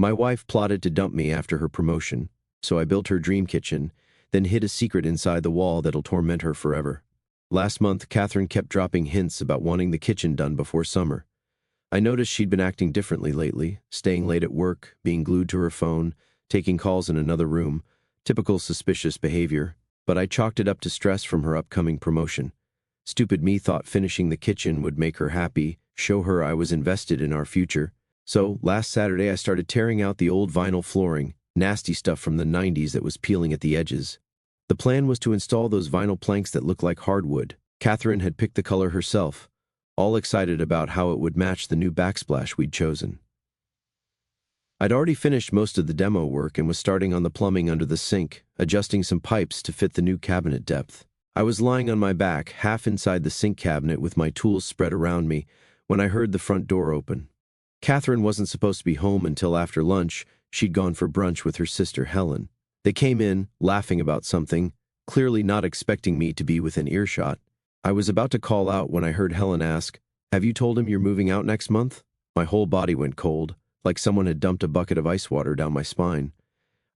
My wife plotted to dump me after her promotion, so I built her dream kitchen, then hid a secret inside the wall that'll torment her forever. Last month, Catherine kept dropping hints about wanting the kitchen done before summer. I noticed she'd been acting differently lately, staying late at work, being glued to her phone, taking calls in another room, typical suspicious behavior, but I chalked it up to stress from her upcoming promotion. Stupid me thought finishing the kitchen would make her happy, show her I was invested in our future. So, last Saturday I started tearing out the old vinyl flooring, nasty stuff from the 90s that was peeling at the edges. The plan was to install those vinyl planks that look like hardwood. Catherine had picked the color herself, all excited about how it would match the new backsplash we'd chosen. I'd already finished most of the demo work and was starting on the plumbing under the sink, adjusting some pipes to fit the new cabinet depth. I was lying on my back, half inside the sink cabinet with my tools spread around me, when I heard the front door open. Catherine wasn't supposed to be home until after lunch. She'd gone for brunch with her sister Helen. They came in, laughing about something, clearly not expecting me to be within earshot. I was about to call out when I heard Helen ask, "Have you told him you're moving out next month?" My whole body went cold, like someone had dumped a bucket of ice water down my spine.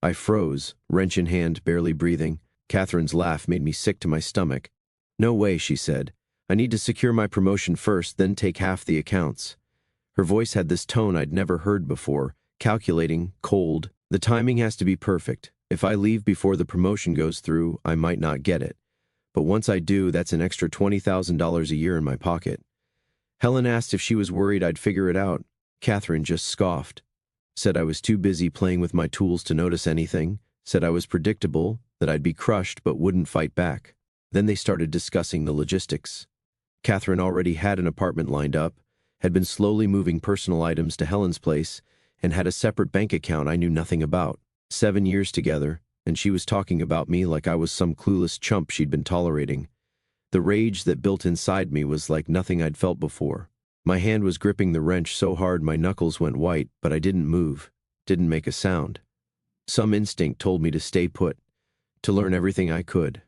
I froze, wrench in hand, barely breathing. Catherine's laugh made me sick to my stomach. "No way," she said. "I need to secure my promotion first, then take half the accounts." Her voice had this tone I'd never heard before, calculating, cold. "The timing has to be perfect. If I leave before the promotion goes through, I might not get it. But once I do, that's an extra $20,000 a year in my pocket." Helen asked if she was worried I'd figure it out. Catherine just scoffed. Said I was too busy playing with my tools to notice anything. Said I was predictable, that I'd be crushed but wouldn't fight back. Then they started discussing the logistics. Catherine already had an apartment lined up, had been slowly moving personal items to Helen's place, and had a separate bank account I knew nothing about. 7 years together, and she was talking about me like I was some clueless chump she'd been tolerating. The rage that built inside me was like nothing I'd felt before. My hand was gripping the wrench so hard my knuckles went white, but I didn't move, didn't make a sound. Some instinct told me to stay put, to learn everything I could.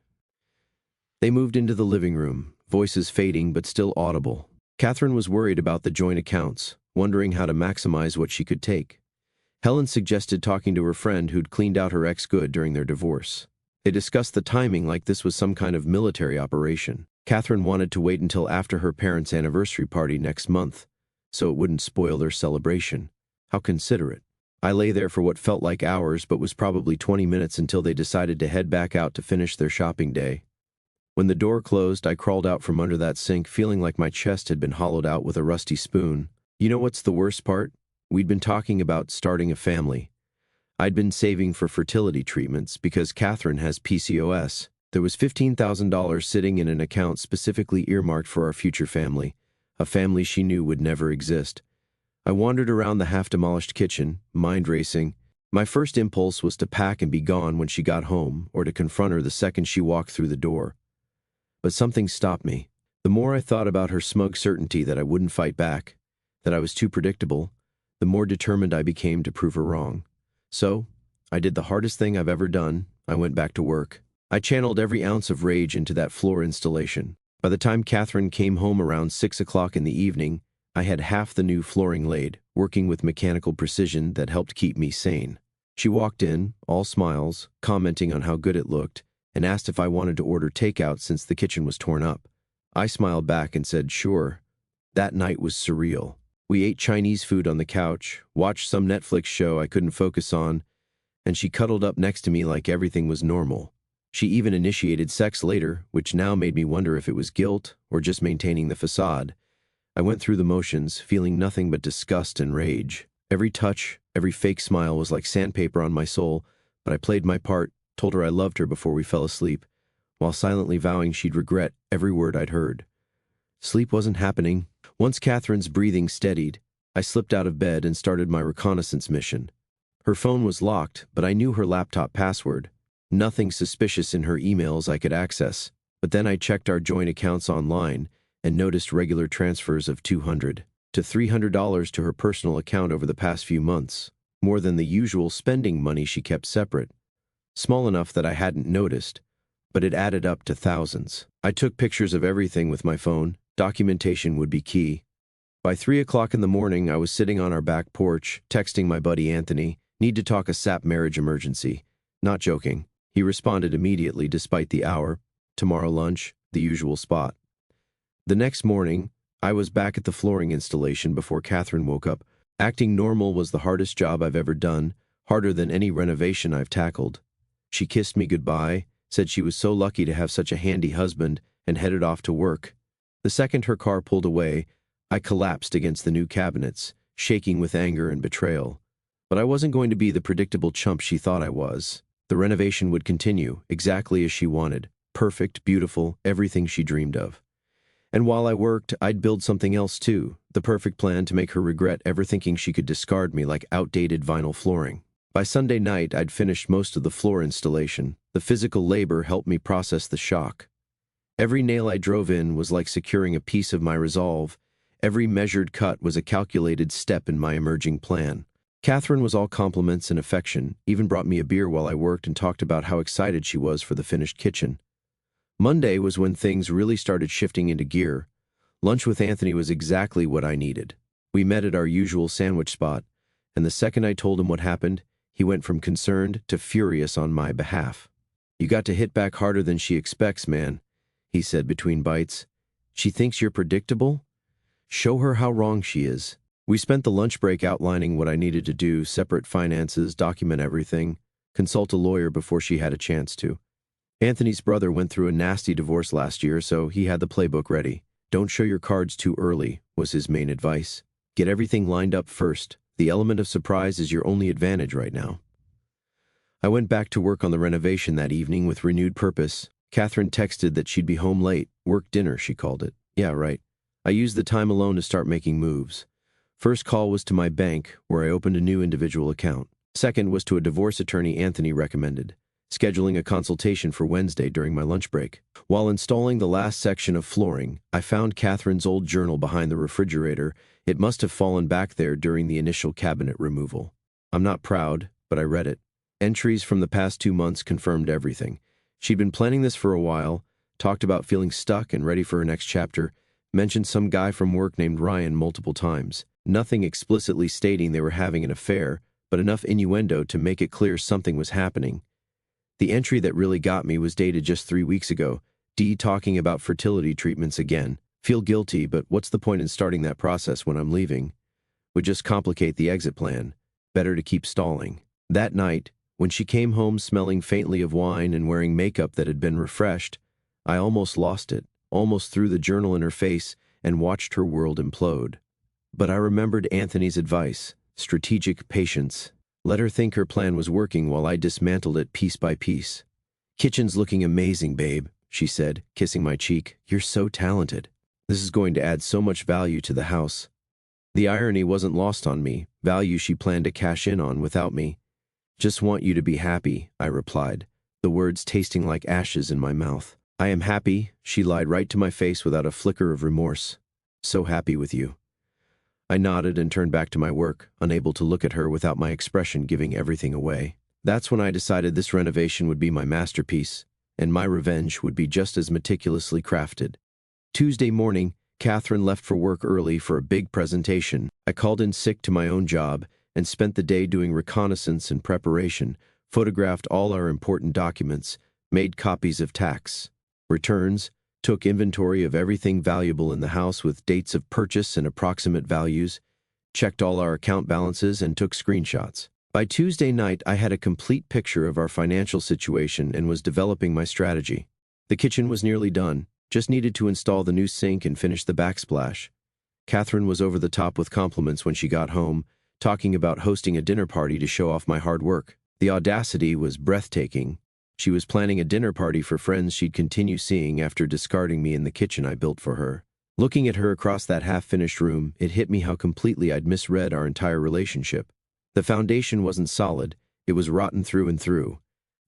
They moved into the living room, voices fading but still audible. Catherine was worried about the joint accounts, wondering how to maximize what she could take. Helen suggested talking to her friend who'd cleaned out her ex good during their divorce. They discussed the timing like this was some kind of military operation. Catherine wanted to wait until after her parents' anniversary party next month, so it wouldn't spoil their celebration. How considerate. I lay there for what felt like hours but was probably 20 minutes until they decided to head back out to finish their shopping day. When the door closed, I crawled out from under that sink feeling like my chest had been hollowed out with a rusty spoon. You know what's the worst part? We'd been talking about starting a family. I'd been saving for fertility treatments because Catherine has PCOS. There was $15,000 sitting in an account specifically earmarked for our future family, a family she knew would never exist. I wandered around the half-demolished kitchen, mind racing. My first impulse was to pack and be gone when she got home, or to confront her the second she walked through the door. But something stopped me. The more I thought about her smug certainty that I wouldn't fight back, that I was too predictable, the more determined I became to prove her wrong. So, I did the hardest thing I've ever done. I went back to work. I channeled every ounce of rage into that floor installation. By the time Catherine came home around 6 o'clock in the evening, I had half the new flooring laid, working with mechanical precision that helped keep me sane. She walked in, all smiles, commenting on how good it looked, and asked if I wanted to order takeout since the kitchen was torn up. I smiled back and said sure. That night was surreal. We ate Chinese food on the couch, watched some Netflix show I couldn't focus on, and she cuddled up next to me like everything was normal. She even initiated sex later, which now made me wonder if it was guilt or just maintaining the facade. I went through the motions, feeling nothing but disgust and rage. Every touch, every fake smile was like sandpaper on my soul, but I played my part, told her I loved her before we fell asleep, while silently vowing she'd regret every word I'd heard. Sleep wasn't happening. Once Catherine's breathing steadied, I slipped out of bed and started my reconnaissance mission. Her phone was locked, but I knew her laptop password. Nothing suspicious in her emails I could access, but then I checked our joint accounts online and noticed regular transfers of $200 to $300 to her personal account over the past few months, more than the usual spending money she kept separate. Small enough that I hadn't noticed, but it added up to thousands. I took pictures of everything with my phone. Documentation would be key. By 3 o'clock in the morning, I was sitting on our back porch, texting my buddy Anthony, "Need to talk a sap marriage emergency." Not joking. He responded immediately despite the hour. "Tomorrow lunch, the usual spot." The next morning, I was back at the flooring installation before Catherine woke up. Acting normal was the hardest job I've ever done, harder than any renovation I've tackled. She kissed me goodbye, said she was so lucky to have such a handy husband, and headed off to work. The second her car pulled away, I collapsed against the new cabinets, shaking with anger and betrayal. But I wasn't going to be the predictable chump she thought I was. The renovation would continue, exactly as she wanted. Perfect, beautiful, everything she dreamed of. And while I worked, I'd build something else too, the perfect plan to make her regret ever thinking she could discard me like outdated vinyl flooring. By Sunday night, I'd finished most of the floor installation. The physical labor helped me process the shock. Every nail I drove in was like securing a piece of my resolve. Every measured cut was a calculated step in my emerging plan. Catherine was all compliments and affection, even brought me a beer while I worked and talked about how excited she was for the finished kitchen. Monday was when things really started shifting into gear. Lunch with Anthony was exactly what I needed. We met at our usual sandwich spot, and the second I told him what happened, he went from concerned to furious on my behalf. "You got to hit back harder than she expects, man," he said between bites. "She thinks you're predictable? Show her how wrong she is." We spent the lunch break outlining what I needed to do, separate finances, document everything, consult a lawyer before she had a chance to. Anthony's brother went through a nasty divorce last year, so he had the playbook ready. "Don't show your cards too early," was his main advice. "Get everything lined up first. The element of surprise is your only advantage right now." I went back to work on the renovation that evening with renewed purpose. Catherine texted that she'd be home late. Work dinner, she called it. Yeah, right. I used the time alone to start making moves. First call was to my bank, where I opened a new individual account. Second was to a divorce attorney Anthony recommended, scheduling a consultation for Wednesday during my lunch break. While installing the last section of flooring, I found Catherine's old journal behind the refrigerator. It must have fallen back there during the initial cabinet removal. I'm not proud, but I read it. Entries from the past 2 months confirmed everything. She'd been planning this for a while, talked about feeling stuck and ready for her next chapter, mentioned some guy from work named Ryan multiple times. Nothing explicitly stating they were having an affair, but enough innuendo to make it clear something was happening. The entry that really got me was dated just 3 weeks ago. D talking about fertility treatments again. Feel guilty, but what's the point in starting that process when I'm leaving? Would just complicate the exit plan. Better to keep stalling. That night, when she came home smelling faintly of wine and wearing makeup that had been refreshed, I almost lost it, almost threw the journal in her face and watched her world implode. But I remembered Anthony's advice, strategic patience. Let her think her plan was working while I dismantled it piece by piece. "Kitchen's looking amazing, babe," she said, kissing my cheek. "You're so talented. This is going to add so much value to the house." The irony wasn't lost on me, value she planned to cash in on without me. "Just want you to be happy," I replied, the words tasting like ashes in my mouth. "I am happy," she lied right to my face without a flicker of remorse. "So happy with you." I nodded and turned back to my work, unable to look at her without my expression giving everything away. That's when I decided this renovation would be my masterpiece, and my revenge would be just as meticulously crafted. Tuesday morning, Catherine left for work early for a big presentation. I called in sick to my own job and spent the day doing reconnaissance and preparation, photographed all our important documents, made copies of tax returns, took inventory of everything valuable in the house with dates of purchase and approximate values, checked all our account balances, and took screenshots. By Tuesday night, I had a complete picture of our financial situation and was developing my strategy. The kitchen was nearly done, just needed to install the new sink and finish the backsplash. Catherine was over the top with compliments when she got home, talking about hosting a dinner party to show off my hard work. The audacity was breathtaking. She was planning a dinner party for friends she'd continue seeing after discarding me in the kitchen I built for her. Looking at her across that half-finished room, it hit me how completely I'd misread our entire relationship. The foundation wasn't solid, it was rotten through and through.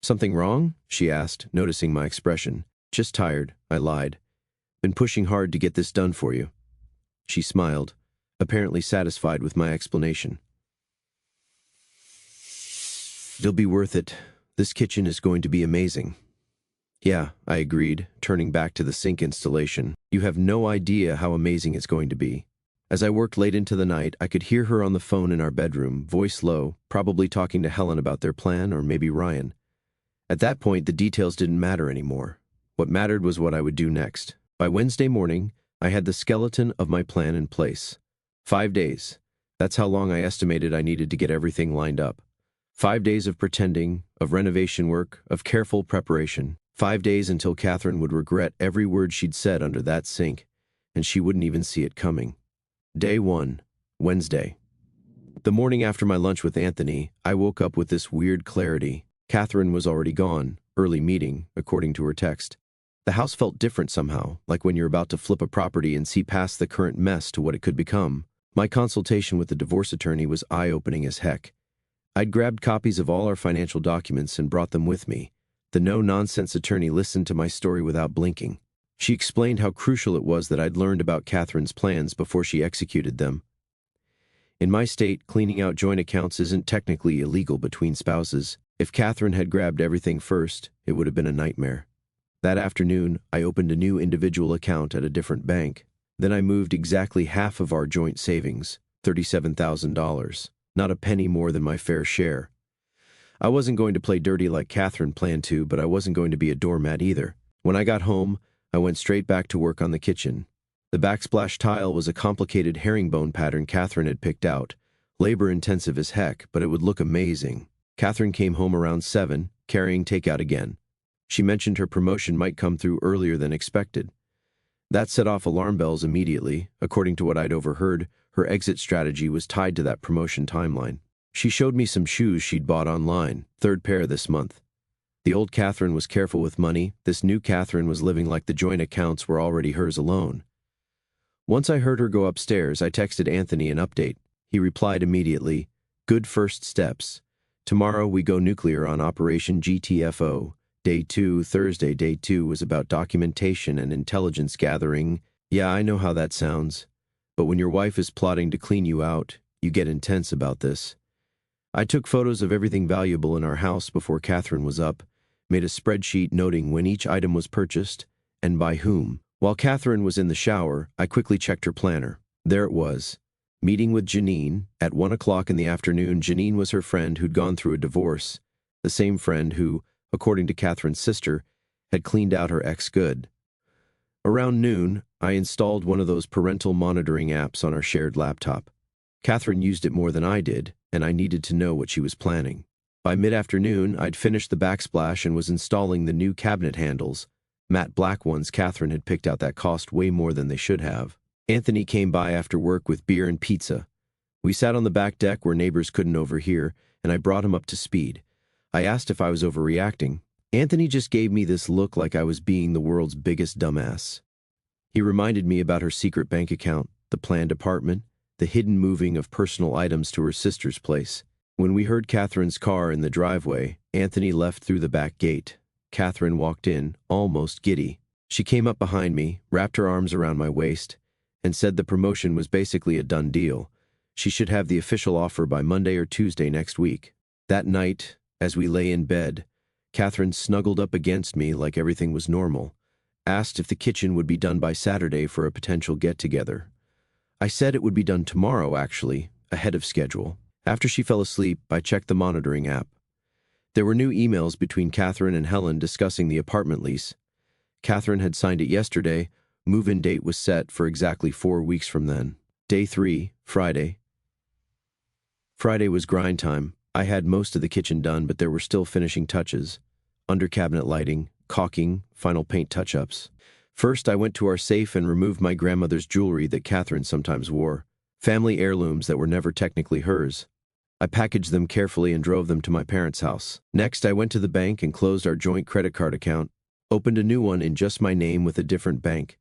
"Something wrong?" she asked, noticing my expression. "Just tired," I lied. "Been pushing hard to get this done for you." She smiled, apparently satisfied with my explanation. "It'll be worth it. This kitchen is going to be amazing." "Yeah," I agreed, turning back to the sink installation. "You have no idea how amazing it's going to be." As I worked late into the night, I could hear her on the phone in our bedroom, voice low, probably talking to Helen about their plan or maybe Ryan. At that point, the details didn't matter anymore. What mattered was what I would do next. By Wednesday morning, I had the skeleton of my plan in place. 5 days. That's how long I estimated I needed to get everything lined up. 5 days of pretending, of renovation work, of careful preparation. 5 days until Catherine would regret every word she'd said under that sink, and she wouldn't even see it coming. Day 1, Wednesday. The morning after my lunch with Anthony, I woke up with this weird clarity. Catherine was already gone, early meeting, according to her text. The house felt different somehow, like when you're about to flip a property and see past the current mess to what it could become. My consultation with the divorce attorney was eye-opening as heck. I'd grabbed copies of all our financial documents and brought them with me. The no-nonsense attorney listened to my story without blinking. She explained how crucial it was that I'd learned about Catherine's plans before she executed them. In my state, cleaning out joint accounts isn't technically illegal between spouses. If Catherine had grabbed everything first, it would have been a nightmare. That afternoon, I opened a new individual account at a different bank. Then I moved exactly half of our joint savings, $37,000, not a penny more than my fair share. I wasn't going to play dirty like Catherine planned to, but I wasn't going to be a doormat either. When I got home, I went straight back to work on the kitchen. The backsplash tile was a complicated herringbone pattern Catherine had picked out, labor-intensive as heck, but it would look amazing. Catherine came home around 7, carrying takeout again. She mentioned her promotion might come through earlier than expected. That set off alarm bells immediately. According to what I'd overheard, her exit strategy was tied to that promotion timeline. She showed me some shoes she'd bought online, 3rd pair this month. The old Catherine was careful with money. This new Catherine was living like the joint accounts were already hers alone. Once I heard her go upstairs, I texted Anthony an update. He replied immediately, "Good first steps. Tomorrow we go nuclear on Operation GTFO. Day 2, Thursday, Day 2 was about documentation and intelligence gathering. Yeah, I know how that sounds. But when your wife is plotting to clean you out, you get intense about this." I took photos of everything valuable in our house before Catherine was up, made a spreadsheet noting when each item was purchased and by whom. While Catherine was in the shower, I quickly checked her planner. There it was. Meeting with Janine. At 1 o'clock in the afternoon, Janine was her friend who'd gone through a divorce, the same friend who, according to Catherine's sister, had cleaned out her ex good. Around noon, I installed one of those parental monitoring apps on our shared laptop. Catherine used it more than I did, and I needed to know what she was planning. By mid-afternoon, I'd finished the backsplash and was installing the new cabinet handles, matte black ones Catherine had picked out that cost way more than they should have. Anthony came by after work with beer and pizza. We sat on the back deck where neighbors couldn't overhear, and I brought him up to speed. I asked if I was overreacting. Anthony just gave me this look like I was being the world's biggest dumbass. He reminded me about her secret bank account, the planned apartment, the hidden moving of personal items to her sister's place. When we heard Catherine's car in the driveway, Anthony left through the back gate. Catherine walked in, almost giddy. She came up behind me, wrapped her arms around my waist, and said the promotion was basically a done deal. She should have the official offer by Monday or Tuesday next week. That night, as we lay in bed, Catherine snuggled up against me like everything was normal, asked if the kitchen would be done by Saturday for a potential get-together. I said it would be done tomorrow, actually, ahead of schedule. After she fell asleep, I checked the monitoring app. There were new emails between Catherine and Helen discussing the apartment lease. Catherine had signed it yesterday. Move-in date was set for exactly 4 weeks from then. Day 3, Friday. Friday was grind time. I had most of the kitchen done, but there were still finishing touches. Under-cabinet lighting, caulking, final paint touch-ups. First, I went to our safe and removed my grandmother's jewelry that Catherine sometimes wore. Family heirlooms that were never technically hers. I packaged them carefully and drove them to my parents' house. Next, I went to the bank and closed our joint credit card account, opened a new one in just my name with a different bank.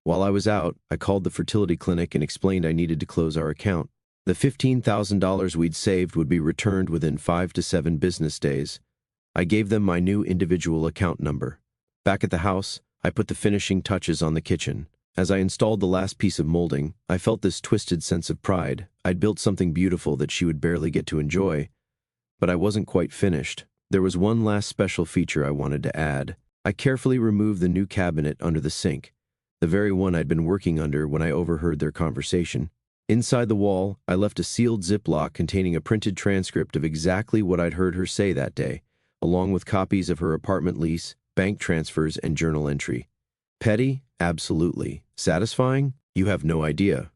While I was out, I called the fertility clinic and explained I needed to close our account. The $15,000 we'd saved would be returned within 5 to 7 business days. I gave them my new individual account number. Back at the house, I put the finishing touches on the kitchen. As I installed the last piece of molding, I felt this twisted sense of pride. I'd built something beautiful that she would barely get to enjoy. But I wasn't quite finished. There was one last special feature I wanted to add. I carefully removed the new cabinet under the sink, the very one I'd been working under when I overheard their conversation. Inside the wall, I left a sealed Ziploc containing a printed transcript of exactly what I'd heard her say that day, along with copies of her apartment lease, bank transfers, and journal entry. Petty? Absolutely. Satisfying? You have no idea.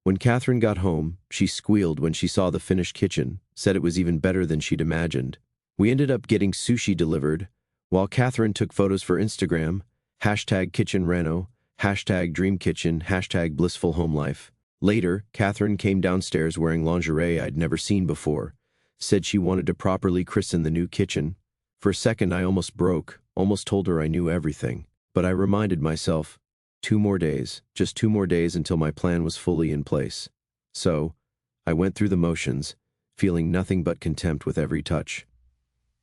When Catherine got home, she squealed when she saw the finished kitchen, said it was even better than she'd imagined. We ended up getting sushi delivered, while Catherine took photos for Instagram, #KitchenReno, #DreamKitchen, #BlissfulHomeLife. Later, Catherine came downstairs wearing lingerie I'd never seen before, said she wanted to properly christen the new kitchen. For a second I almost broke, almost told her I knew everything. But I reminded myself, 2 more days, just 2 more days until my plan was fully in place. So, I went through the motions, feeling nothing but contempt with every touch.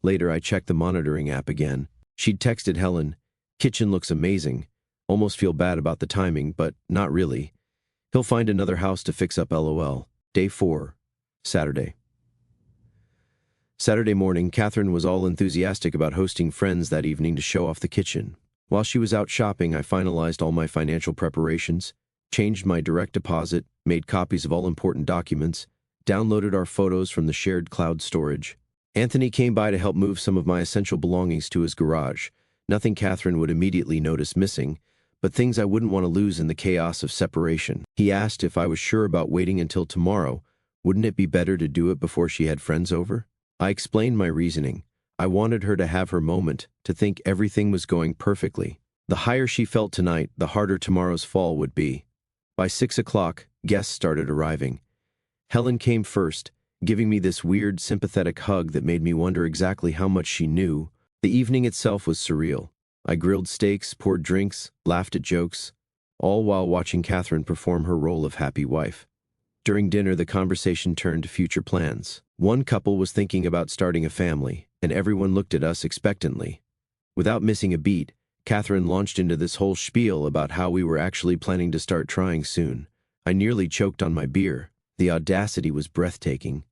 Later I checked the monitoring app again. She'd texted Helen, "Kitchen looks amazing. Almost feel bad about the timing, but not really. He'll find another house to fix up LOL. Day 4. Saturday." Saturday morning, Catherine was all enthusiastic about hosting friends that evening to show off the kitchen. While she was out shopping, I finalized all my financial preparations, changed my direct deposit, made copies of all important documents, downloaded our photos from the shared cloud storage. Anthony came by to help move some of my essential belongings to his garage. Nothing Catherine would immediately notice missing, but things I wouldn't want to lose in the chaos of separation. He asked if I was sure about waiting until tomorrow. Wouldn't it be better to do it before she had friends over? I explained my reasoning. I wanted her to have her moment, to think everything was going perfectly. The higher she felt tonight, the harder tomorrow's fall would be. By 6 o'clock, guests started arriving. Helen came first, giving me this weird, sympathetic hug that made me wonder exactly how much she knew. The evening itself was surreal. I grilled steaks, poured drinks, laughed at jokes, all while watching Catherine perform her role of happy wife. During dinner, the conversation turned to future plans. One couple was thinking about starting a family, and everyone looked at us expectantly. Without missing a beat, Catherine launched into this whole spiel about how we were actually planning to start trying soon. I nearly choked on my beer. The audacity was breathtaking.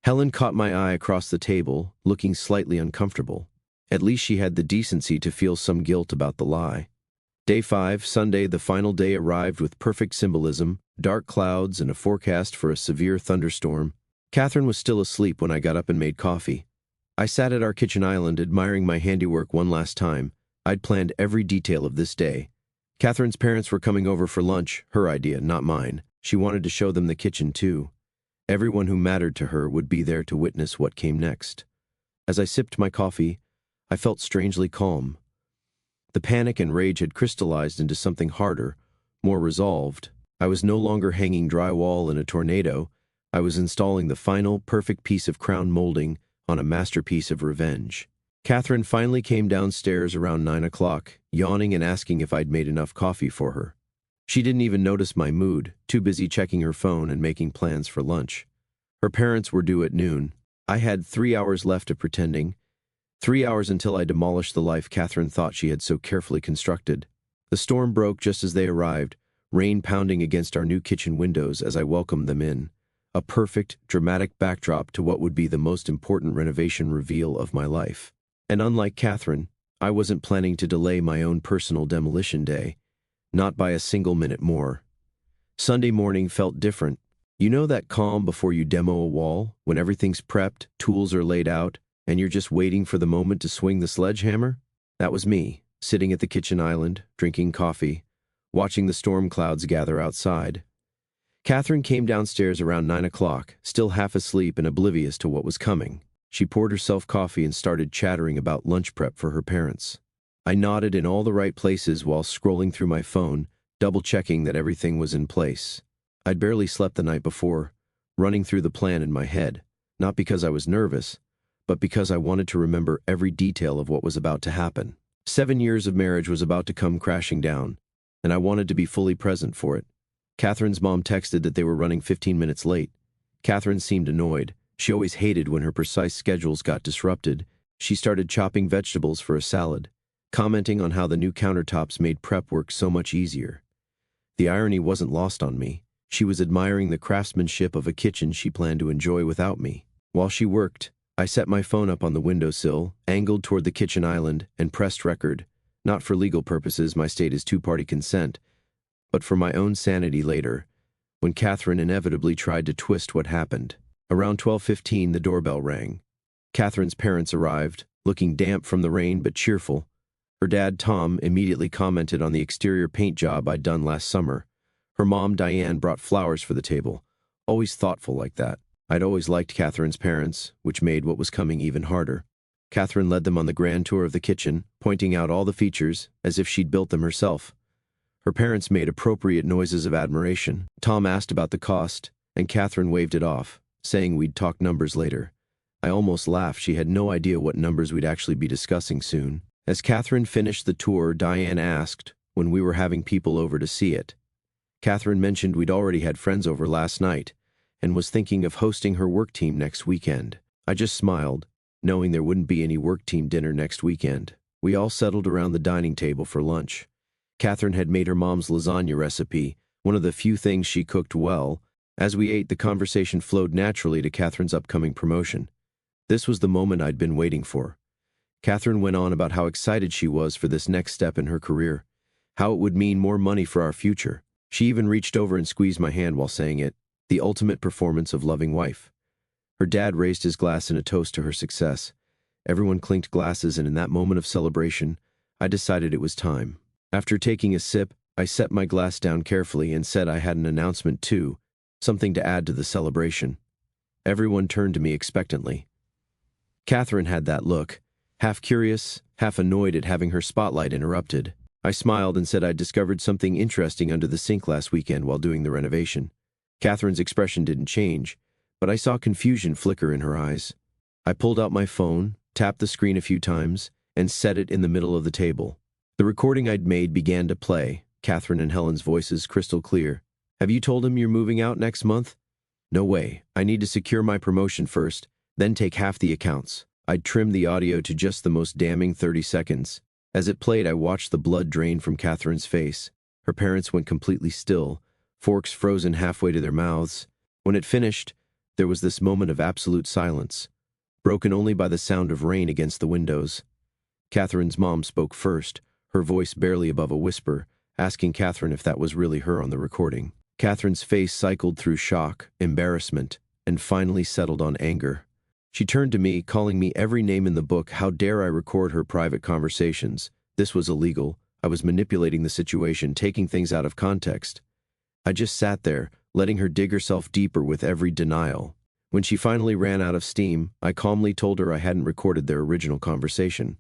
Helen caught my eye across the table, looking slightly uncomfortable. At least she had the decency to feel some guilt about the lie. Day 5, Sunday, the final day, arrived with perfect symbolism, dark clouds, and a forecast for a severe thunderstorm. Catherine was still asleep when I got up and made coffee. I sat at our kitchen island admiring my handiwork one last time. I'd planned every detail of this day. Catherine's parents were coming over for lunch, her idea, not mine. She wanted to show them the kitchen too. Everyone who mattered to her would be there to witness what came next. As I sipped my coffee, I felt strangely calm. The panic and rage had crystallized into something harder, more resolved. I was no longer hanging drywall in a tornado. I was installing the final, perfect piece of crown molding on a masterpiece of revenge. Catherine finally came downstairs around 9 o'clock, yawning and asking if I'd made enough coffee for her. She didn't even notice my mood, too busy checking her phone and making plans for lunch. Her parents were due at noon. I had 3 hours left of pretending. 3 hours until I demolished the life Catherine thought she had so carefully constructed. The storm broke just as they arrived, rain pounding against our new kitchen windows as I welcomed them in. A perfect, dramatic backdrop to what would be the most important renovation reveal of my life. And unlike Catherine, I wasn't planning to delay my own personal demolition day, not by a single minute more. Sunday morning felt different. You know that calm before you demo a wall, when everything's prepped, tools are laid out, and you're just waiting for the moment to swing the sledgehammer? That was me, sitting at the kitchen island, drinking coffee, watching the storm clouds gather outside. Catherine came downstairs around 9 o'clock, still half asleep and oblivious to what was coming. She poured herself coffee and started chattering about lunch prep for her parents. I nodded in all the right places while scrolling through my phone, double-checking that everything was in place. I'd barely slept the night before, running through the plan in my head, not because I was nervous, but because I wanted to remember every detail of what was about to happen. 7 years of marriage was about to come crashing down, and I wanted to be fully present for it. Catherine's mom texted that they were running 15 minutes late. Catherine seemed annoyed. She always hated when her precise schedules got disrupted. She started chopping vegetables for a salad, commenting on how the new countertops made prep work so much easier. The irony wasn't lost on me. She was admiring the craftsmanship of a kitchen she planned to enjoy without me. While she worked, I set my phone up on the windowsill, angled toward the kitchen island, and pressed record. Not for legal purposes, my state is two-party consent, but for my own sanity later. when Catherine inevitably tried to twist what happened. Around 12:15, the doorbell rang. Catherine's parents arrived, looking damp from the rain but cheerful. Her dad, Tom, immediately commented on the exterior paint job I'd done last summer. Her mom, Diane, brought flowers for the table. Always thoughtful like that. I'd always liked Catherine's parents, which made what was coming even harder. Catherine led them on the grand tour of the kitchen, pointing out all the features, as if she'd built them herself. Her parents made appropriate noises of admiration. Tom asked about the cost, and Catherine waved it off, saying we'd talk numbers later. I almost laughed. She had no idea what numbers we'd actually be discussing soon. As Catherine finished the tour, Diane asked when we were having people over to see it. Catherine mentioned we'd already had friends over last night and was thinking of hosting her work team next weekend. I just smiled, knowing there wouldn't be any work team dinner next weekend. We all settled around the dining table for lunch. Catherine had made her mom's lasagna recipe, one of the few things she cooked well. As we ate, the conversation flowed naturally to Catherine's upcoming promotion. This was the moment I'd been waiting for. Catherine went on about how excited she was for this next step in her career, how it would mean more money for our future. She even reached over and squeezed my hand while saying it, the ultimate performance of loving wife. Her dad raised his glass in a toast to her success. Everyone clinked glasses, and in that moment of celebration, I decided it was time. After taking a sip, I set my glass down carefully and said I had an announcement too, something to add to the celebration. Everyone turned to me expectantly. Catherine had that look, half curious, half annoyed at having her spotlight interrupted. I smiled and said I'd discovered something interesting under the sink last weekend while doing the renovation. Catherine's expression didn't change, but I saw confusion flicker in her eyes. I pulled out my phone, tapped the screen a few times, and set it in the middle of the table. The recording I'd made began to play, Catherine and Helen's voices crystal clear. Have you told him you're moving out next month? No way. I need to secure my promotion first, then take half the accounts. I'd trimmed the audio to just the most damning 30 seconds. As it played, I watched the blood drain from Catherine's face. Her parents went completely still, forks frozen halfway to their mouths. When it finished, there was this moment of absolute silence, broken only by the sound of rain against the windows. Catherine's mom spoke first, her voice barely above a whisper, asking Catherine if that was really her on the recording. Catherine's face cycled through shock, embarrassment, and finally settled on anger. She turned to me, calling me every name in the book. How dare I record her private conversations? This was illegal. I was manipulating the situation, taking things out of context. I just sat there, letting her dig herself deeper with every denial. When she finally ran out of steam, I calmly told her I hadn't recorded their original conversation.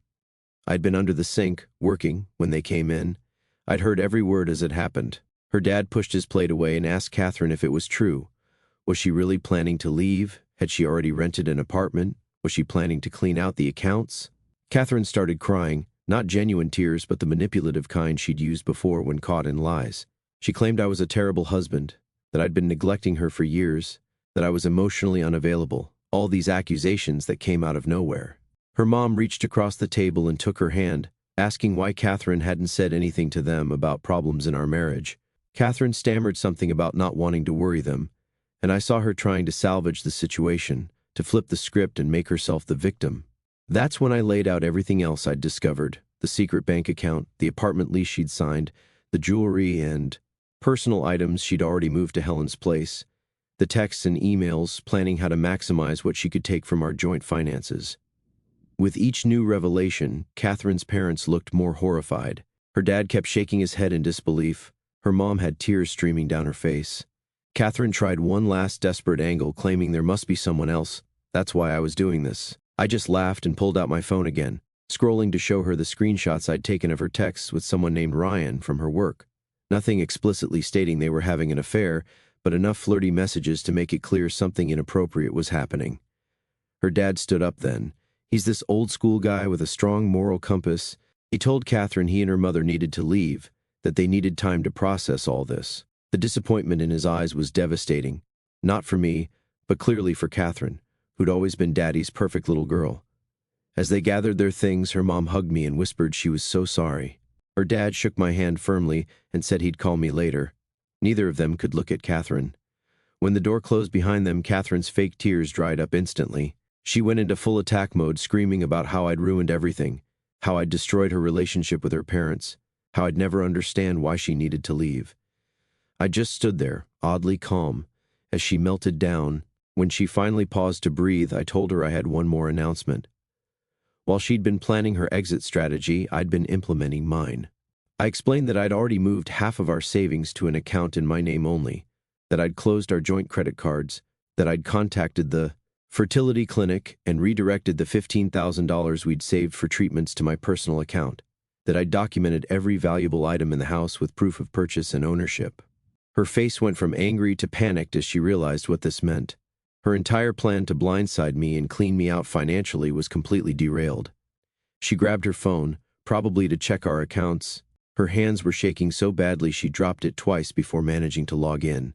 I'd been under the sink, working, when they came in. I'd heard every word as it happened. Her dad pushed his plate away and asked Catherine if it was true. Was she really planning to leave? Had she already rented an apartment? Was she planning to clean out the accounts? Catherine started crying, not genuine tears, but the manipulative kind she'd used before when caught in lies. She claimed I was a terrible husband, that I'd been neglecting her for years, that I was emotionally unavailable, all these accusations that came out of nowhere. Her mom reached across the table and took her hand, asking why Catherine hadn't said anything to them about problems in our marriage. Catherine stammered something about not wanting to worry them, and I saw her trying to salvage the situation, to flip the script and make herself the victim. That's when I laid out everything else I'd discovered, the secret bank account, the apartment lease she'd signed, the jewelry and personal items she'd already moved to Helen's place, the texts and emails planning how to maximize what she could take from our joint finances. With each new revelation, Catherine's parents looked more horrified. Her dad kept shaking his head in disbelief. Her mom had tears streaming down her face. Catherine tried one last desperate angle, claiming there must be someone else. That's why I was doing this. I just laughed and pulled out my phone again, scrolling to show her the screenshots I'd taken of her texts with someone named Ryan from her work. Nothing explicitly stating they were having an affair, but enough flirty messages to make it clear something inappropriate was happening. Her dad stood up then. He's this old-school guy with a strong moral compass. He told Catherine he and her mother needed to leave, that they needed time to process all this. The disappointment in his eyes was devastating, not for me, but clearly for Catherine, who'd always been Daddy's perfect little girl. As they gathered their things, her mom hugged me and whispered she was so sorry. Her dad shook my hand firmly and said he'd call me later. Neither of them could look at Catherine. When the door closed behind them, Catherine's fake tears dried up instantly. She went into full attack mode, screaming about how I'd ruined everything, how I'd destroyed her relationship with her parents, how I'd never understand why she needed to leave. I just stood there, oddly calm, as she melted down. When she finally paused to breathe, I told her I had one more announcement. While she'd been planning her exit strategy, I'd been implementing mine. I explained that I'd already moved half of our savings to an account in my name only, that I'd closed our joint credit cards, that I'd contacted the fertility clinic and redirected the $15,000 we'd saved for treatments to my personal account, that I'd documented every valuable item in the house with proof of purchase and ownership. Her face went from angry to panicked as she realized what this meant. Her entire plan to blindside me and clean me out financially was completely derailed. She grabbed her phone, probably to check our accounts. Her hands were shaking so badly she dropped it twice before managing to log in.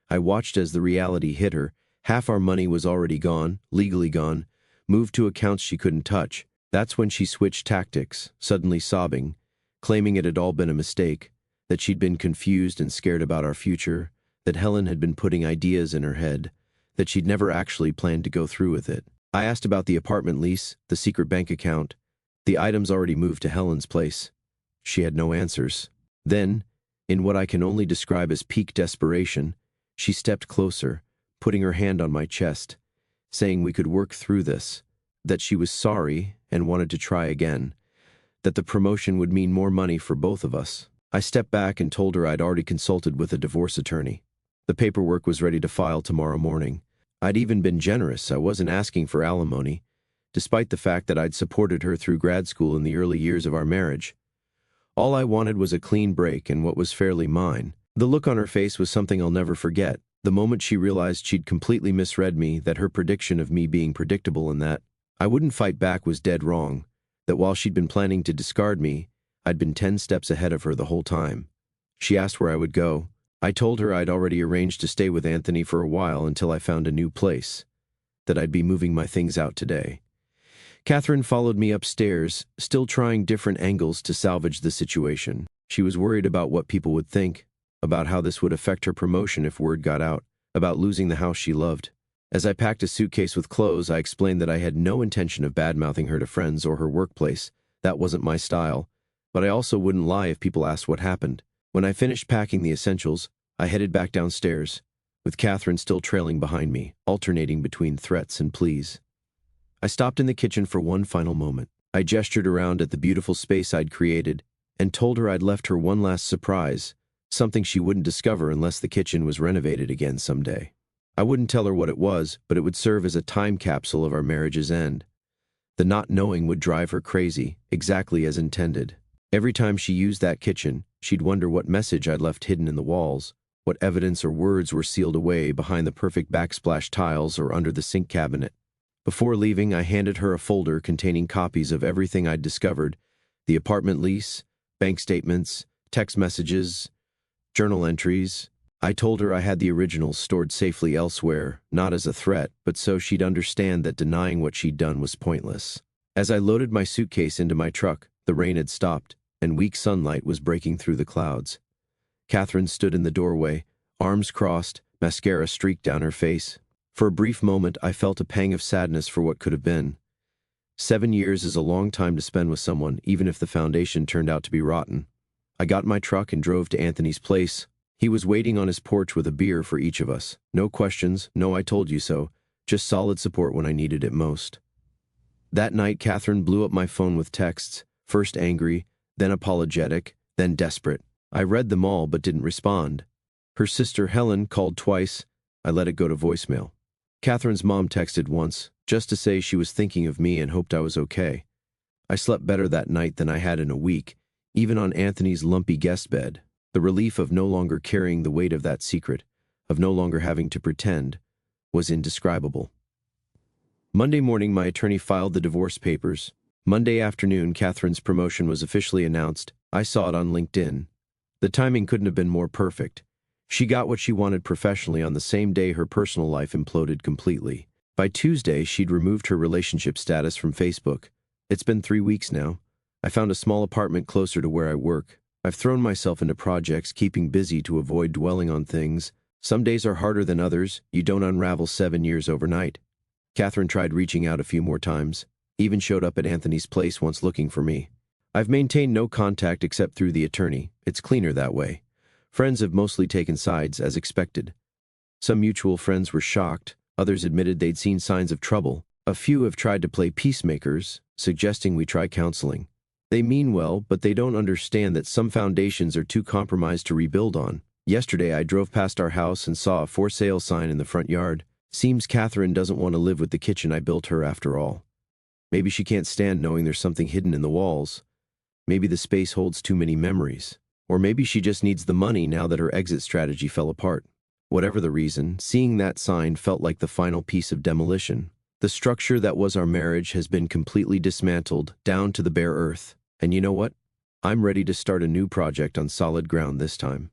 I watched as the reality hit her. Half our money was already gone, legally gone, moved to accounts she couldn't touch. That's when she switched tactics, suddenly sobbing, claiming it had all been a mistake, that she'd been confused and scared about our future, that Helen had been putting ideas in her head, that she'd never actually planned to go through with it. I asked about the apartment lease, the secret bank account, the items already moved to Helen's place. She had no answers. Then, in what I can only describe as peak desperation, she stepped closer, putting her hand on my chest, saying we could work through this, that she was sorry and wanted to try again, that the promotion would mean more money for both of us. I stepped back and told her I'd already consulted with a divorce attorney. The paperwork was ready to file tomorrow morning. I'd even been generous. I wasn't asking for alimony, despite the fact that I'd supported her through grad school in the early years of our marriage. All I wanted was a clean break and what was fairly mine. The look on her face was something I'll never forget. The moment she realized she'd completely misread me, that her prediction of me being predictable and that I wouldn't fight back was dead wrong, that while she'd been planning to discard me, I'd been 10 steps ahead of her the whole time. She asked where I would go. I told her I'd already arranged to stay with Anthony for a while until I found a new place, that I'd be moving my things out today. Catherine followed me upstairs, still trying different angles to salvage the situation. She was worried about what people would think, about how this would affect her promotion if word got out, about losing the house she loved. As I packed a suitcase with clothes, I explained that I had no intention of bad-mouthing her to friends or her workplace. That wasn't my style, but I also wouldn't lie if people asked what happened. When I finished packing the essentials, I headed back downstairs, with Catherine still trailing behind me, alternating between threats and pleas. I stopped in the kitchen for one final moment. I gestured around at the beautiful space I'd created and told her I'd left her one last surprise, something she wouldn't discover unless the kitchen was renovated again someday. I wouldn't tell her what it was, but it would serve as a time capsule of our marriage's end. The not knowing would drive her crazy, exactly as intended. Every time she used that kitchen, she'd wonder what message I'd left hidden in the walls, what evidence or words were sealed away behind the perfect backsplash tiles or under the sink cabinet. Before leaving, I handed her a folder containing copies of everything I'd discovered: the apartment lease, bank statements, text messages, journal entries. I told her I had the originals stored safely elsewhere, not as a threat, but so she'd understand that denying what she'd done was pointless. As I loaded my suitcase into my truck, the rain had stopped, and weak sunlight was breaking through the clouds. Catherine stood in the doorway, arms crossed, mascara streaked down her face. For a brief moment, I felt a pang of sadness for what could have been. 7 years is a long time to spend with someone, even if the foundation turned out to be rotten. I got in my truck and drove to Anthony's place. He was waiting on his porch with a beer for each of us. No questions, no I told you so, just solid support when I needed it most. That night, Catherine blew up my phone with texts, first angry, then apologetic, then desperate. I read them all but didn't respond. Her sister Helen called twice. I let it go to voicemail. Catherine's mom texted once, just to say she was thinking of me and hoped I was okay. I slept better that night than I had in a week, even on Anthony's lumpy guest bed. The relief of no longer carrying the weight of that secret, of no longer having to pretend, was indescribable. Monday morning, my attorney filed the divorce papers. Monday afternoon, Catherine's promotion was officially announced. I saw it on LinkedIn. The timing couldn't have been more perfect. She got what she wanted professionally on the same day her personal life imploded completely. By Tuesday, she'd removed her relationship status from Facebook. It's been 3 weeks now. I found a small apartment closer to where I work. I've thrown myself into projects, keeping busy to avoid dwelling on things. Some days are harder than others. You don't unravel 7 years overnight. Catherine tried reaching out a few more times, even showed up at Anthony's place once looking for me. I've maintained no contact except through the attorney. It's cleaner that way. Friends have mostly taken sides, as expected. Some mutual friends were shocked, others admitted they'd seen signs of trouble. A few have tried to play peacemakers, suggesting we try counseling. They mean well, but they don't understand that some foundations are too compromised to rebuild on. Yesterday, I drove past our house and saw a for sale sign in the front yard. Seems Catherine doesn't want to live with the kitchen I built her after all. Maybe she can't stand knowing there's something hidden in the walls. Maybe the space holds too many memories. Or maybe she just needs the money now that her exit strategy fell apart. Whatever the reason, seeing that sign felt like the final piece of demolition. The structure that was our marriage has been completely dismantled, down to the bare earth. And you know what? I'm ready to start a new project on solid ground this time.